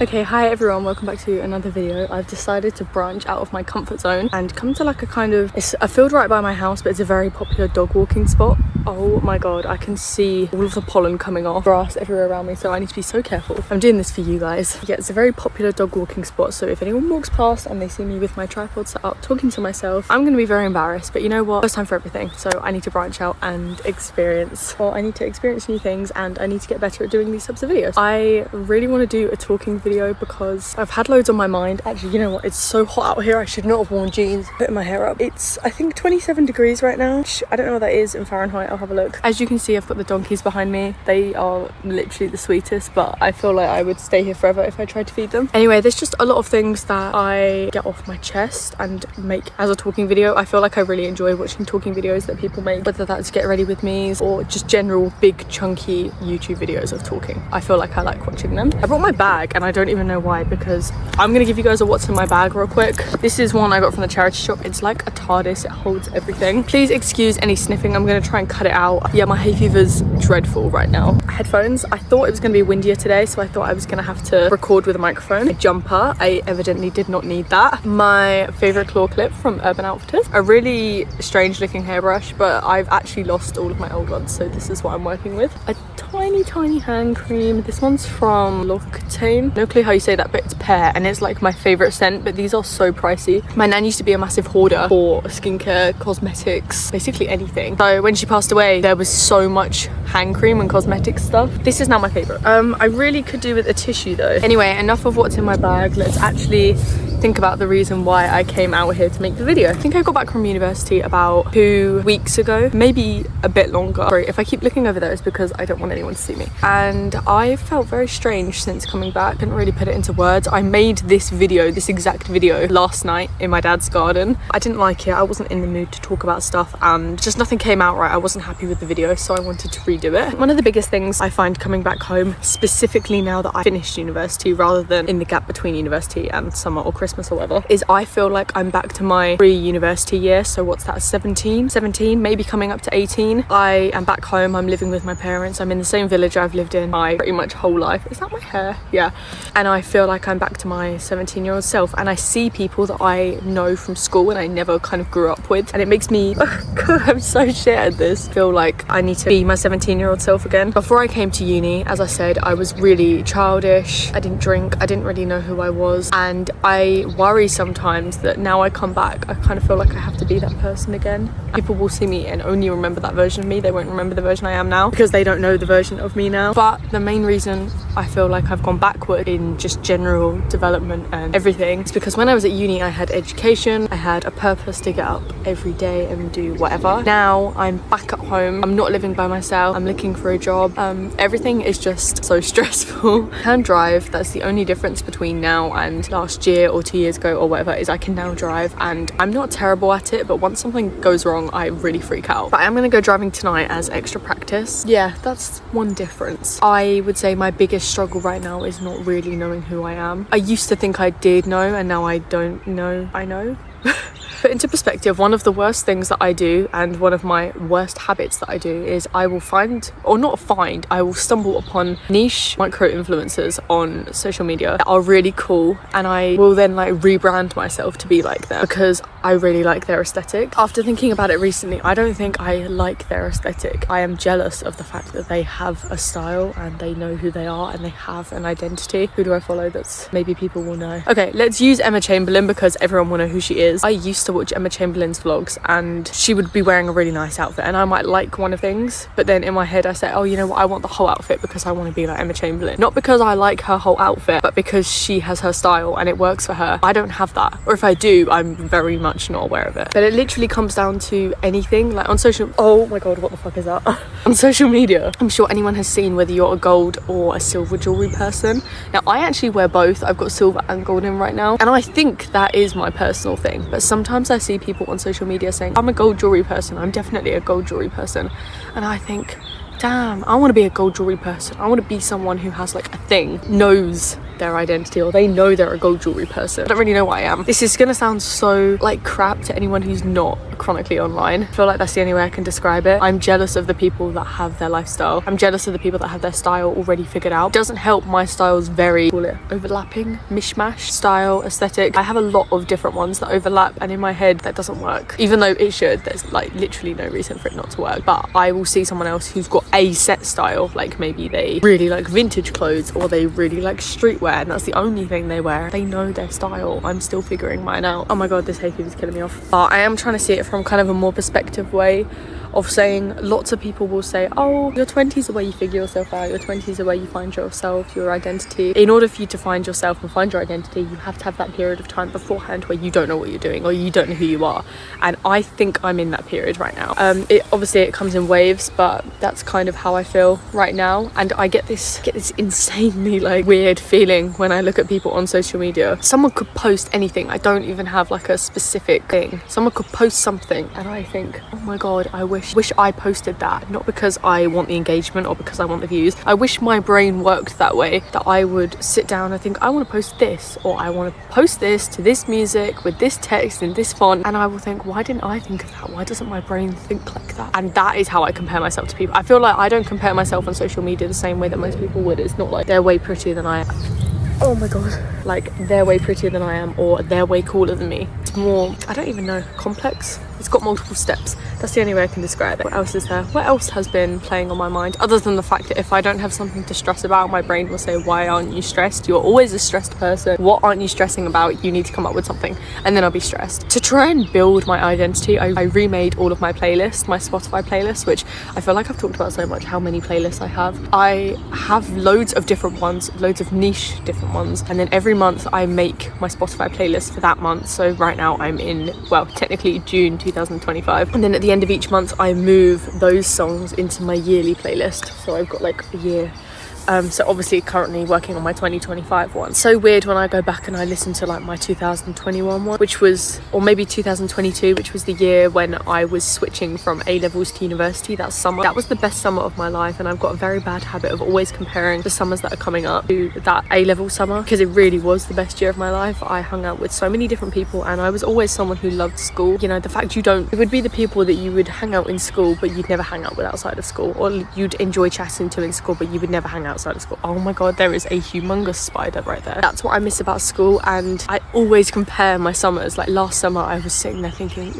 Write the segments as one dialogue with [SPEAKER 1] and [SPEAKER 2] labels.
[SPEAKER 1] Okay, hi everyone, welcome back to another video. I've decided to branch out of my comfort zone and come to like a kind of, it's a field right by my house, but it's a very popular dog walking spot. Oh my god, I can see all of the pollen coming off, grass everywhere around me, so I need to be so careful. I'm doing this for you guys. Yeah, it's a very popular dog walking spot, so if anyone walks past and they see me with my tripod set up talking to myself, I'm gonna be very embarrassed. But you know what, first time for everything, so I need to branch out and experience. Well, I need to experience new things and I need to get better at doing these types of videos. I really want to do a talking video because I've had loads on my mind. Actually, you know what, it's so hot out here, I should not have worn jeans. Putting my hair up, it's I think 27 degrees right now. I don't know what that is in Fahrenheit, I'll have a look. As you can see, I've got the donkeys behind me. They are literally the sweetest, but I feel like I would stay here forever if I tried to feed them. Anyway, there's just a lot of things that I get off my chest and make as a talking video. I feel like I really enjoy watching talking videos that people make, whether that's get ready with me's or just general big chunky YouTube videos of talking. I feel like I like watching them. I brought my bag and I don't even know why, because I'm gonna give you guys a what's in my bag real quick. This is one I got from the charity shop. It's like a TARDIS, it holds everything. Please excuse any sniffing, I'm gonna try and cut it out. Yeah, my hay fever's dreadful right now. Headphones, I thought it was gonna be windier today, so I thought I was gonna have to record with a microphone. A jumper, I evidently did not need that. My favorite claw clip from Urban Outfitters. A really strange looking hairbrush, but I've actually lost all of my old ones, so this is what I'm working with. A tiny hand cream. This one's from L'Occitane. No clue how you say that, but it's pear and it's like my favorite scent, but these are so pricey. My nan used to be a massive hoarder for skincare, cosmetics, basically anything. So when she passed away, there was so much hand cream and cosmetic stuff. This is now my favorite. I really could do with a tissue though. Anyway, enough of what's in my bag. Let's actually think about the reason why I came out here to make the video. I think I got back from university about 2 weeks ago, maybe a bit longer. Sorry, if I keep looking over there, it's because I don't want anyone to see me. And I felt very strange since coming back. Couldn't really put it into words. I made this video, this exact video, last night in my dad's garden. I didn't like it. I wasn't in the mood to talk about stuff and just nothing came out right. I wasn't happy with the video, so I wanted to redo it. One of the biggest things I find coming back home, specifically now that I finished university rather than in the gap between university and summer or Christmas or whatever, is I feel like I'm back to my pre-university year. So what's that, 17, maybe coming up to 18. I am back home, I'm living with my parents, I'm in the same village I've lived in my pretty much whole life. Is that my hair? Yeah. And I feel like I'm back to my 17-year-old self, and I see people that I know from school and I never kind of grew up with, and it makes me I'm so shit at this. I feel like I need to be my 17-year-old self again. Before I came to uni, as I said, I was really childish. I didn't drink, I didn't really know who I was, and I worry sometimes that now I come back, I kind of feel like I have to be that person again. People will see me and only remember that version of me. They won't remember the version I am now because they don't know the version of me now. But the main reason I feel like I've gone backward in just general development and everything is because when I was at uni, I had education, I had a purpose to get up every day and do whatever. Now I'm back at home, I'm not living by myself, I'm looking for a job. Everything is just so stressful. I can drive, that's the only difference between now and last year or 2 years ago or whatever, is I can now drive, and I'm not terrible at it, but once something goes wrong, I really freak out. But I am gonna go driving tonight as extra practice. Yeah, that's one difference. I would say my biggest struggle right now is not really knowing who I am. I used to think I did know, and now I don't know I know. Put into perspective, one of the worst things that I do and one of my worst habits that I do is I will I will stumble upon niche micro influencers on social media that are really cool, and I will then like rebrand myself to be like them because I really like their aesthetic. After thinking about it recently, I don't think I like their aesthetic. I am jealous of the fact that they have a style and they know who they are and they have an identity. Who do I follow that's maybe people will know? Okay, let's use Emma Chamberlain because everyone will know who she is. I used to watch Emma Chamberlain's vlogs and she would be wearing a really nice outfit and I might like one of things, but then in my head I say, oh, you know what, I want the whole outfit because I want to be like Emma Chamberlain. Not because I like her whole outfit, but because she has her style and it works for her. I don't have that, or if I do, I'm very much not aware of it. But it literally comes down to anything, like on social, oh my god, what the fuck is that? On social media, I'm sure anyone has seen whether you're a gold or a silver jewelry person. Now I actually wear both. I've got silver and gold in right now, and I think that is my personal thing, but sometimes I see people on social media saying I'm a gold jewelry person, I'm definitely a gold jewelry person, and I think, damn, I want to be a gold jewelry person. I want to be someone who has like a thing, knows their identity, or they know they're a gold jewelry person. I don't really know what I am. This is gonna sound so like crap to anyone who's not chronically online. I feel like that's the only way I can describe it. I'm jealous of the people that have their lifestyle. I'm jealous of the people that have their style already figured out. It doesn't help my style's very, call it overlapping, mishmash style, aesthetic. I have a lot of different ones that overlap, and in my head that doesn't work. Even though it should, there's like literally no reason for it not to work. But I will see someone else who's got a set style, like maybe they really like vintage clothes or they really like streetwear, and that's the only thing they wear. They know their style. I'm still figuring mine out. Oh my god, this hay fever is killing me off. But I am trying to see it from kind of a more perspective way of saying, lots of people will say, oh, your 20s are where you figure yourself out, your 20s are where you find yourself, your identity. In order for you to find yourself and find your identity, you have to have that period of time beforehand where you don't know what you're doing or you don't know who you are. And I think I'm in that period right now. It comes in waves, but that's kind of how I feel right now. And I get this insanely like weird feeling when I look at people on social media. Someone could post anything. I don't even have like a specific thing. Someone could post something and I think, oh my god, I wish I posted that. Not because I want the engagement or because I want the views. I wish my brain worked that way, that I would sit down and think, I want to post this, or I want to post this to this music with this text in this font, and I will think, why didn't I think of that? Why doesn't my brain think like that? And that is how I compare myself to people. I feel like I don't compare myself on social media the same way that most people would. It's not like they're way prettier than I am. Oh my god, like they're way prettier than I am, or they're way cooler than me. It's more, I don't even know, complex. It's got multiple steps. That's the only way I can describe it. What else is there? What else has been playing on my mind, other than the fact that if I don't have something to stress about, my brain will say, why aren't you stressed? You're always a stressed person. What aren't you stressing about? You need to come up with something. And then I'll be stressed. To try and build my identity, I remade all of my playlists, my Spotify playlists, which I feel like I've talked about so much, how many playlists I have. I have loads of different ones, loads of niche different ones, and then every month I make my Spotify playlist for that month. So right now I'm in, well, technically June 2025, and then at the end of each month I move those songs into my yearly playlist. So I've got like a year. So obviously currently working on my 2025 one. So weird when I go back and I listen to like my 2021 one, which was, or maybe 2022, which was the year when I was switching from A-levels to university that summer. That was the best summer of my life, and I've got a very bad habit of always comparing the summers that are coming up to that A-level summer, because it really was the best year of my life. I hung out with so many different people, and I was always someone who loved school. You know, the fact it would be the people that you would hang out in school but you'd never hang out with outside of school, or you'd enjoy chatting to in school but you would never hang out outside of school. Oh my god, there is a humongous spider right there. That's what I miss about school, and I always compare my summers. Like last summer I was sitting there thinking,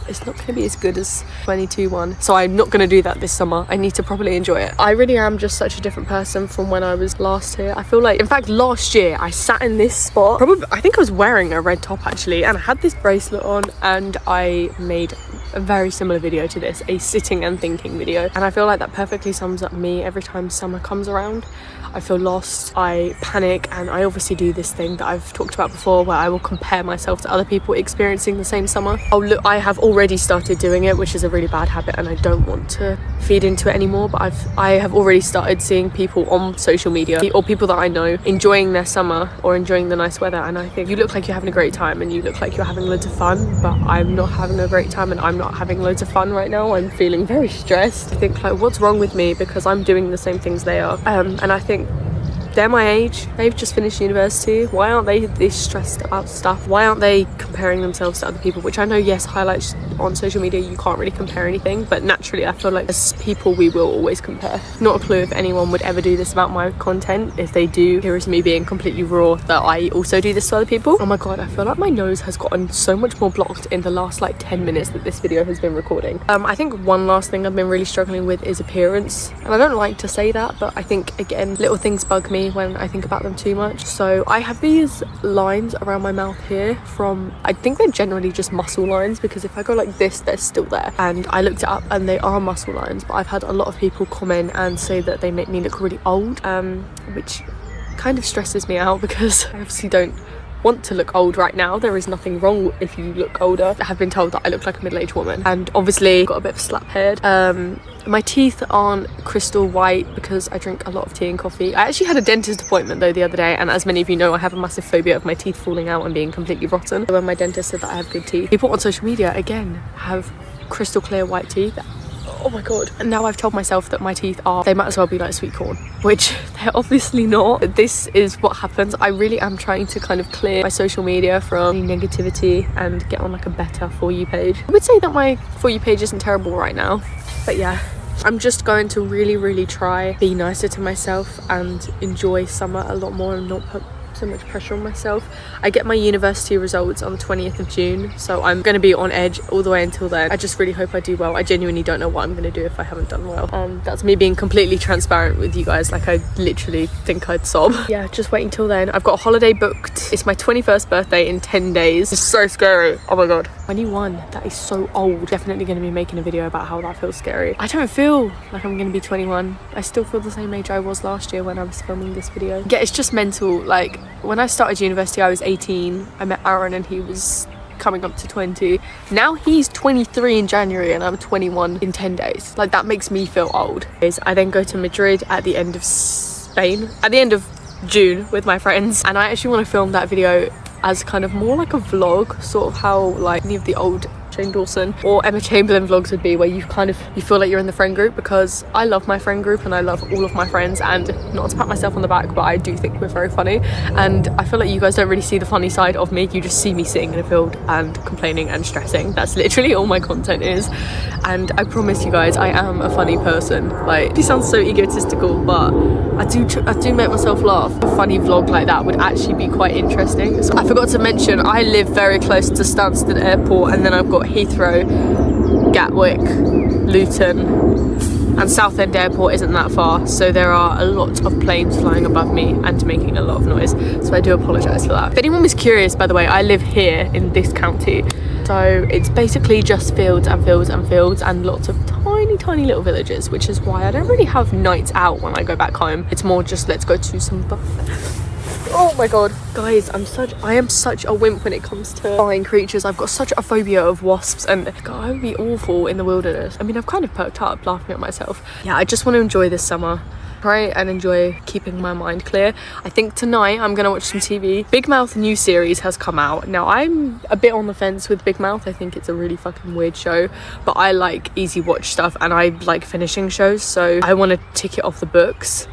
[SPEAKER 1] it's not going to be as good as 22 one, so I'm not going to do that this summer. I need to properly enjoy it. I really am just such a different person from when I was last here. I feel like, in fact, last year I sat in this spot, probably, I think I was wearing a red top actually, and I had this bracelet on, and I made a very similar video to this, a sitting and thinking video, and I feel like that perfectly sums up me every time summer comes around. I feel lost, I panic, and I obviously do this thing that I've talked about before where I will compare myself to other people experiencing the same summer. Oh look, I have already started doing it, which is a really bad habit, and I don't want to feed into it anymore, but I have already started seeing people on social media, or people that I know, enjoying their summer or enjoying the nice weather, and I think, you look like you're having a great time and you look like you're having loads of fun, but I'm not having a great time and I'm not having loads of fun right now. I'm feeling very stressed. I think like, what's wrong with me, because I'm doing the same things they are, and I think they're my age, they've just finished university. Why aren't they this stressed about stuff? Why aren't they comparing themselves to other people? Which I know, yes, highlights on social media, you can't really compare anything, but naturally I feel like as people we will always compare. Not a clue if anyone would ever do this about my content. If they do, here is me being completely raw that I also do this to other people. Oh my god, I feel like my nose has gotten so much more blocked in the last like 10 minutes that this video has been recording. I think one last thing I've been really struggling with is appearance, and I don't like to say that, but I think again, little things bug me when I think about them too much. So I have these lines around my mouth here from, I think they're generally just muscle lines, because if I go like this, they're still there, and I looked it up and they are muscle lines, but I've had a lot of people comment and say that they make me look really old, which kind of stresses me out because I obviously don't want to look old right now. There is nothing wrong if you look older. I have been told that I look like a middle-aged woman, and obviously got a bit of a slap head. My teeth aren't crystal white because I drink a lot of tea and coffee. I actually had a dentist appointment though the other day, and as many of you know, I have a massive phobia of my teeth falling out and being completely rotten. So when my dentist said that I have good teeth, people on social media again have crystal clear white teeth. Oh Oh my god. And now I've told myself that my teeth are, they might as well be like sweet corn, which they're obviously not. This is what happens. I really am trying to kind of clear my social media from any negativity and get on like a better For You page. I would say that my For You page isn't terrible right now, but yeah. I'm just going to really try be nicer to myself and enjoy summer a lot more and not put so much pressure on myself. I get my university results on the 20th of June, so I'm going to be on edge all the way until then. I just really hope I do well. I genuinely don't know what I'm going to do if I haven't done well, and that's me being completely transparent with you guys. Like, I literally think I'd sob. Yeah, just waiting till then. I've got a holiday booked. It's my 21st birthday in 10 days. It's so scary. Oh my god, 21, that is so old. Definitely going to be making a video about how that feels scary. I don't feel like I'm going to be 21. I still feel the same age I was last year when I was filming this video. Yeah, it's just mental. Like, when I started university, I was 18. I met Aaron and he was coming up to 20. Now he's 23 in January and I'm 21 in 10 days. Like, that makes me feel old. I then go to Madrid at the end of June with my friends, and I actually want to film that video as kind of more like a vlog, sort of how like any of the old Jane Dawson or Emma Chamberlain vlogs would be, where you feel like you're in the friend group, because I love my friend group and I love all of my friends, and not to pat myself on the back, but I do think we're very funny, and I feel like you guys don't really see the funny side of me. You just see me sitting in a field and complaining and stressing. That's literally all my content is, and I promise you guys I am a funny person. Like, it sounds so egotistical, but I do make myself laugh. A funny vlog like that would actually be quite interesting. So I forgot to mention, I live very close to Stansted Airport, and then I've got Heathrow, Gatwick, Luton, and Southend Airport isn't that far, so there are a lot of planes flying above me and making a lot of noise, so I do apologise for that. If anyone was curious, by the way, I live here in this county, so it's basically just fields and fields and fields and lots of tiny little villages, which is why I don't really have nights out when I go back home. It's more just let's go to some oh my god, guys, I am such a wimp when it comes to flying creatures. I've got such a phobia of wasps, and god, I would be awful in the wilderness. I mean, I've kind of perked up laughing at myself. Yeah, I just want to enjoy this summer, right, and enjoy keeping my mind clear. I think tonight I'm gonna watch some TV. Big Mouth new series has come out. Now, I'm a bit on the fence with Big Mouth. I think it's a really fucking weird show, but I like easy watch stuff and I like finishing shows, so I want to tick it off the books.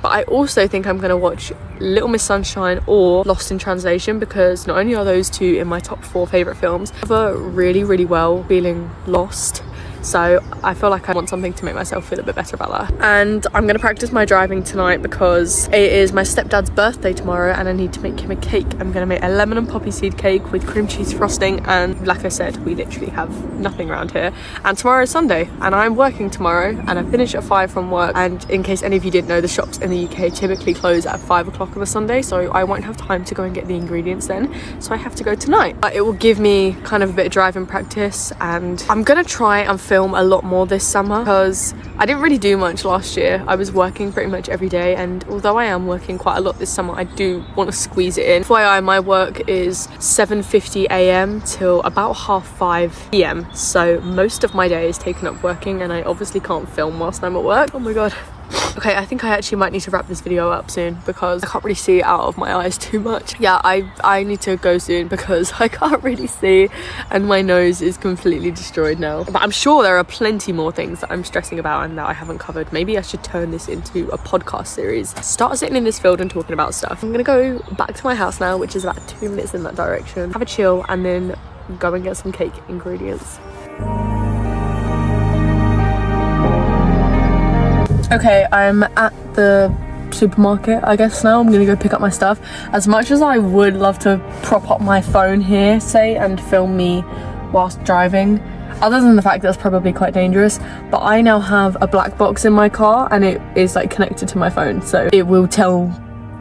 [SPEAKER 1] But I also think I'm going to watch Little Miss Sunshine or Lost in Translation, because not only are those two in my top 4 favourite films, I cover really well feeling lost. So I feel like I want something to make myself feel a bit better about that. And I'm going to practice my driving tonight because it is my stepdad's birthday tomorrow and I need to make him a cake. I'm going to make a lemon and poppy seed cake with cream cheese frosting, and like I said, we literally have nothing around here. And tomorrow is Sunday and I'm working tomorrow, and I finish at 5 from work, and in case any of you didn't know, the shops in the UK typically close at 5 o'clock on a Sunday, so I won't have time to go and get the ingredients then, so I have to go tonight. But it will give me kind of a bit of driving practice, and I'm going to try and film a lot more this summer because I didn't really do much last year. I was working pretty much every day, and although I am working quite a lot this summer, I do want to squeeze it in. FYI, my work is 7:50 a.m. till about 5:30 p.m. so most of my day is taken up working, and I obviously can't film whilst I'm at work. Oh my god. Okay, I think I actually might need to wrap this video up soon because I can't really see out of my eyes too much. Yeah, I need to go soon because I can't really see and my nose is completely destroyed now. But I'm sure there are plenty more things that I'm stressing about and that I haven't covered. Maybe I should turn this into a podcast series. Start sitting in this field and talking about stuff. I'm gonna go back to my house now, which is about 2 minutes in that direction. Have a chill and then go and get some cake ingredients. Okay, I'm at the supermarket, I guess now. I'm gonna go pick up my stuff. As much as I would love to prop up my phone here, say, and film me whilst driving, other than the fact that it's probably quite dangerous, but I now have a black box in my car and it is like connected to my phone, so it will tell,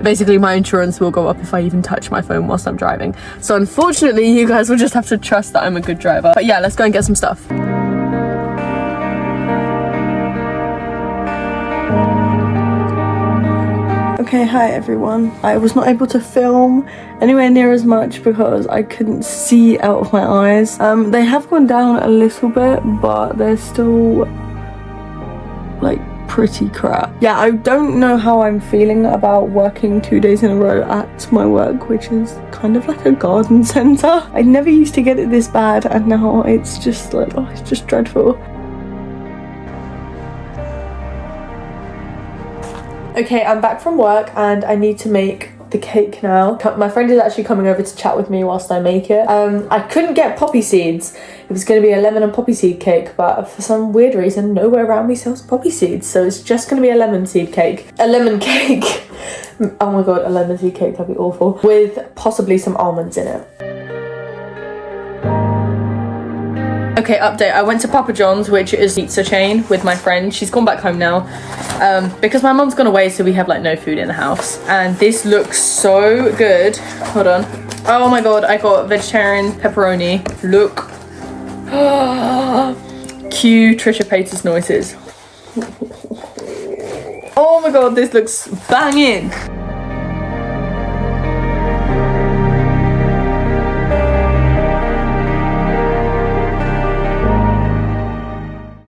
[SPEAKER 1] basically my insurance will go up if I even touch my phone whilst I'm driving. So unfortunately, you guys will just have to trust that I'm a good driver. But yeah, let's go and get some stuff. Okay, hi everyone. I was not able to film anywhere near as much because I couldn't see out of my eyes. They have gone down a little bit, but they're still like pretty crap. Yeah, I don't know how I'm feeling about working 2 days in a row at my work, which is kind of like a garden centre. I never used to get it this bad, and now it's just like, oh, it's just dreadful. Okay, I'm back from work and I need to make the cake now. My friend is actually coming over to chat with me whilst I make it. I couldn't get poppy seeds. It was going to be a lemon and poppy seed cake, but for some weird reason, nowhere around me sells poppy seeds. So it's just going to be a lemon seed cake. A lemon cake. Oh my god, a lemon seed cake, that'd be awful. With possibly some almonds in it. Okay, update. I went to Papa John's, which is a pizza chain, with my friend. She's gone back home now because my mum's gone away, so we have like no food in the house. And this looks so good. Hold on. Oh my god, I got vegetarian pepperoni. Look. Cue Trisha Paytas noises. Oh my god, this looks banging.